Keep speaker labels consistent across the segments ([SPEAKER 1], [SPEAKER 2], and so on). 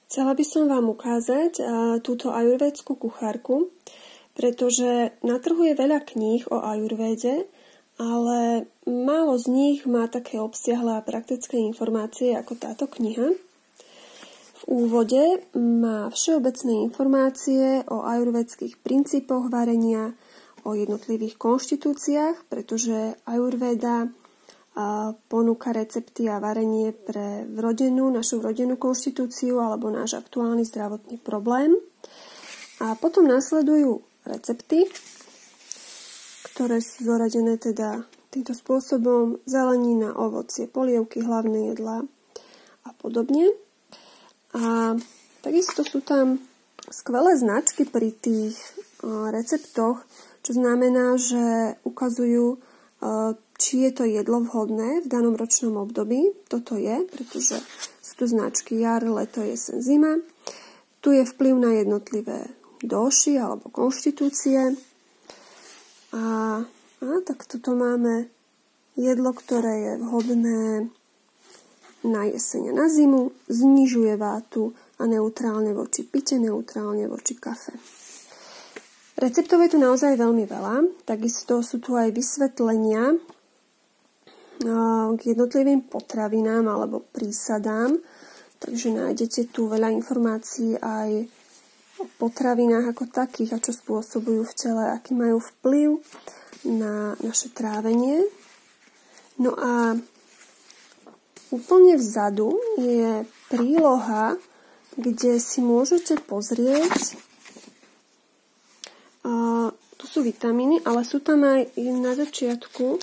[SPEAKER 1] Chcela by som vám ukázať túto ajurvédskú kuchárku, pretože na trhu je veľa kníh o ajurvéde, ale málo z nich má také obsiahle a praktické informácie ako táto kniha. V úvode má všeobecné informácie o ajurvédskych princípoch varenia, o jednotlivých konštitúciách, pretože ajurvéda ponúka recepty a varenie pre našu vrodenú konštitúciu alebo náš aktuálny zdravotný problém. A potom nasledujú recepty, ktoré sú zoradené teda týmto spôsobom: zelenina, ovocie, polievky, hlavné jedlá a podobne. A takisto sú tam skvelé značky pri tých receptoch, čo znamená, že ukazujú, či je to jedlo vhodné v danom ročnom období. Toto je, pretože sú tu značky jar, leto, jeseň, zima. Tu je vplyv na jednotlivé dóši alebo konštitúcie. A tak tuto máme jedlo, ktoré je vhodné na jeseň a na zimu, znižuje vátu a neutrálne voči pite, neutrálne voči kafe. Receptov je tu naozaj veľmi veľa, takisto sú tu aj vysvetlenia k jednotlivým potravinám alebo prísadám, takže nájdete tu veľa informácií aj o potravinách ako takých a čo spôsobujú v tele, aký majú vplyv na naše trávenie. No a úplne vzadu je príloha, kde si môžete pozrieť, tu sú vitamíny, ale sú tam aj na začiatku,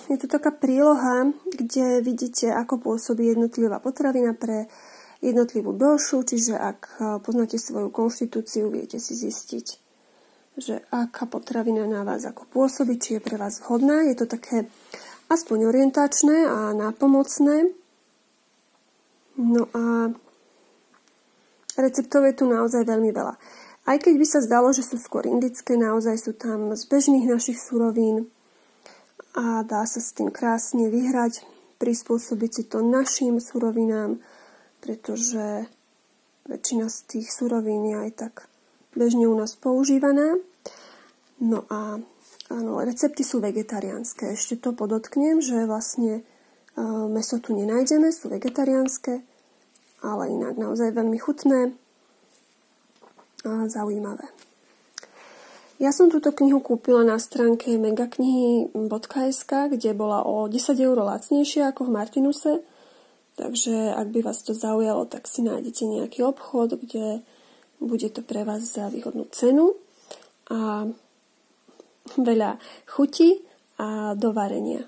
[SPEAKER 1] je to taká príloha, kde vidíte, ako pôsobí jednotlivá potravina pre jednotlivú dóšu, čiže ak poznáte svoju konštitúciu, viete si zistiť, že aká potravina na vás ako pôsobí, či je pre vás vhodná. Je to také aspoň orientačné a nápomocné. No a receptov je tu naozaj veľmi veľa. Aj keď by sa zdalo, že sú skôr indické, naozaj sú tam z bežných našich surovín a dá sa s tým krásne vyhrať, prispôsobiť si to našim surovinám, pretože väčšina z tých surovín je aj tak bežne u nás používaná. No a áno, recepty sú vegetariánske. Ešte to podotknem, že vlastne mäso tu nenájdeme, sú vegetariánske, ale inak naozaj veľmi chutné a zaujímavé. Ja som túto knihu kúpila na stránke megaknihy.sk, kde bola o 10 € lacnejšia ako v Martinuse, takže ak by vás to zaujalo, tak si nájdete nejaký obchod, kde bude to pre vás za výhodnú cenu a veľa chuti a do varenia.